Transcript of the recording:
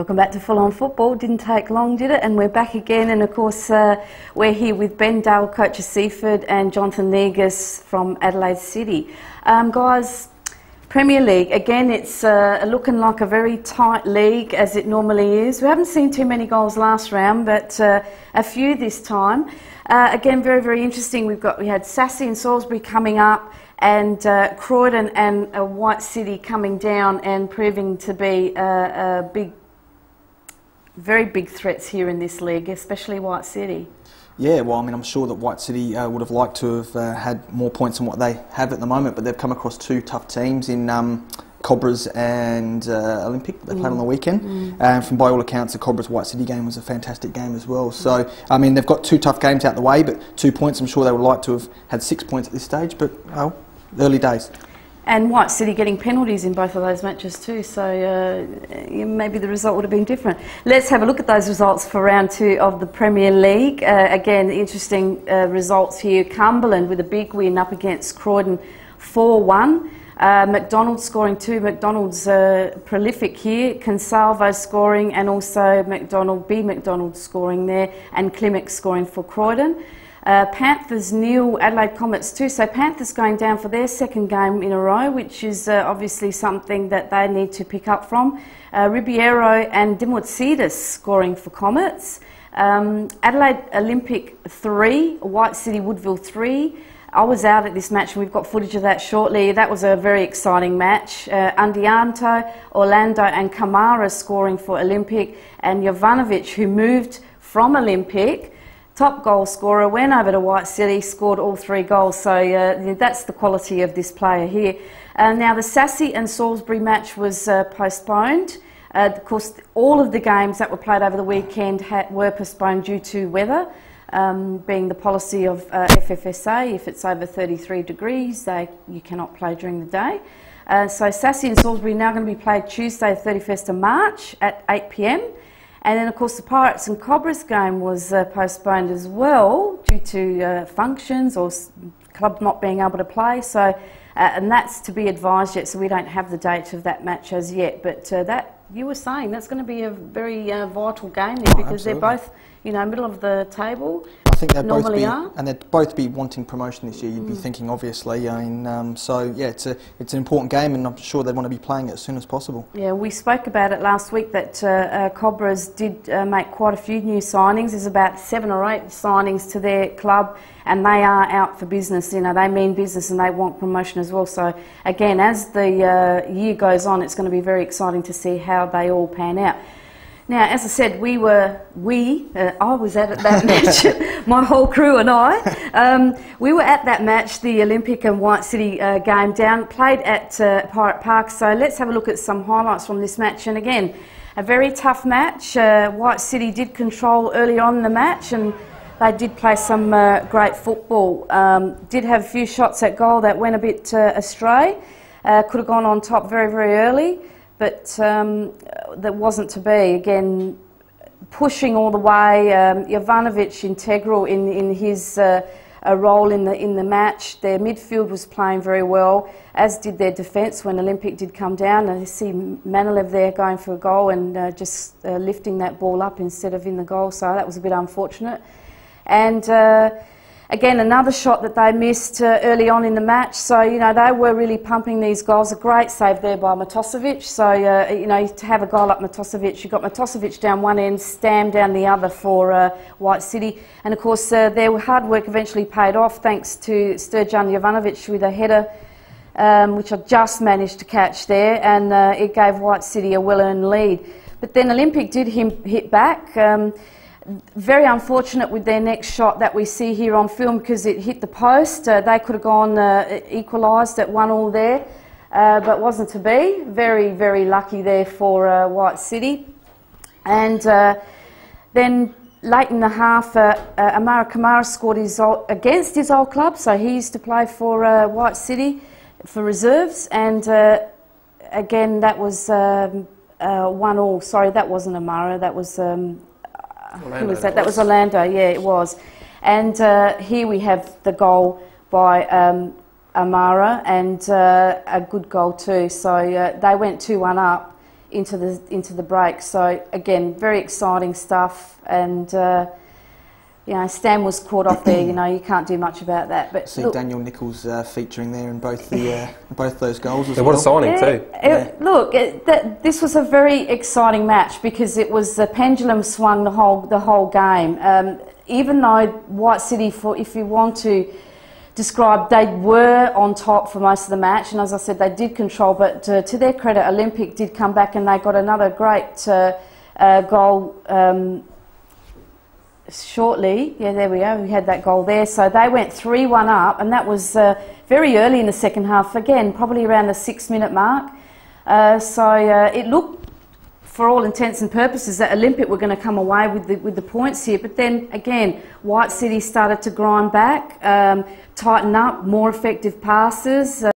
Welcome back to Full On Football. Didn't take long, did it? And we're back again. And of course, we're here with Ben Dale, coach of Seaford, and Jonathan Negus from Adelaide City. Guys, Premier League, again, it's looking like a very tight league, as it normally is. We haven't seen too many goals last round, but a few this time. Again, very, very interesting. We had Sassy and Salisbury coming up, and Croydon and White City coming down and proving to be very big threats here in this league, especially White City. Yeah, well, I mean, I'm sure that White City would have liked to have had more points than what they have at the moment, but they've come across two tough teams in Cobras and Olympic. They played on the weekend. And from by all accounts, the Cobras-White City game was a fantastic game as well. So, I mean, they've got two tough games out the way, but 2 points. I'm sure they would like to have had 6 points at this stage, but, well, early days. And White City getting penalties in both of those matches too, so maybe the result would have been different. Let's have a look at those results for round 2 of the Premier League. Again, interesting results here. Cumberland with a big win up against Croydon 4-1. McDonald scoring 2. McDonald's prolific here. Consalvo scoring, and also McDonald scoring there, and Klimek scoring for Croydon. Panthers nil, Adelaide Comets 2. So Panthers going down for their second game in a row, which is obviously something that they need to pick up from. Ribeiro and Dimotsidis scoring for Comets. Adelaide Olympic 3, White City Woodville 3. I was out at this match, and we've got footage of that shortly. That was a very exciting match. Undianto, Orlando and Kamara scoring for Olympic, and Jovanovic, who moved from Olympic, top goal scorer, went over to White City, scored all 3 goals. So that's the quality of this player here. Now the Sassy and Salisbury match was postponed. Of course, all of the games that were played over the weekend were postponed due to weather, being the policy of FFSA. If it's over 33 degrees, you cannot play during the day. So Sassy and Salisbury now going to be played Tuesday, 31st of March at 8 p.m. And then, of course, the Pirates and Cobras game was postponed as well due to functions or club not being able to play. So, and that's to be advised yet, so we don't have the date of that match as yet. But that, you were saying, that's going to be a very vital game there, because they're both, middle of the table. I think they'd both be, and they'd both be wanting promotion this year. You'd be thinking, obviously. I mean, so yeah, it's an important game, and I'm sure they'd want to be playing it as soon as possible. Yeah, we spoke about it last week that Cobras did make quite a few new signings. There's about 7 or 8 signings to their club, and they are out for business. They mean business, and they want promotion as well. So again, as the year goes on, it's going to be very exciting to see how they all pan out. Now, as I said, I was at that match, my whole crew and I. We were at that match, the Olympic and White City game played at Pirate Park. So let's have a look at some highlights from this match. And again, a very tough match. White City did control early on in the match, and they did play some great football. Did have a few shots at goal that went a bit astray. Could have gone on top very, very early, but that wasn't to be. Again, pushing all the way. Jovanovic integral in his role in the match. Their midfield was playing very well, as did their defence when Olympic did come down. And you see Manilev there going for a goal and just lifting that ball up instead of in the goal. So that was a bit unfortunate. And again, another shot that they missed early on in the match. So, they were really pumping these goals. A great save there by Matosevic. So, to have a goal up Matosevic, you've got Matosevic down one end, Stam down the other for White City. And, of course, their hard work eventually paid off thanks to Sturjan Jovanovic with a header, which I just managed to catch there. And it gave White City a well-earned lead. But then Olympic did hit back. Very unfortunate with their next shot that we see here on film, because it hit the post. They could have gone equalised at 1-1 there, but wasn't to be. Very, very lucky there for White City. And then late in the half, Amara Kamara scored against his old club, so he used to play for White City for reserves. And again, that was 1-1. Sorry, that wasn't Amara, that was... who was that? That was Orlando, yeah, it was. And here we have the goal by Amara, and a good goal too. So they went 2-1 up into the break. So again, very exciting stuff, and you know, Stan was caught off there. You know, you can't do much about that. But see look, Daniel Nichols featuring there in both the both those goals as Yeah, well. what a signing too. Look, this was a very exciting match because it was the pendulum swung the whole game. Even though White City, if you want to describe, they were on top for most of the match, and as I said, they did control. But to their credit, Olympic did come back and they got another great goal. Shortly, yeah, there we go, we had that goal there. So they went 3-1 up, and that was very early in the second half, again, probably around the 6-minute mark. It looked, for all intents and purposes, that Olympic were going to come away with the points here. But then, again, White City started to grind back, tighten up, more effective passes.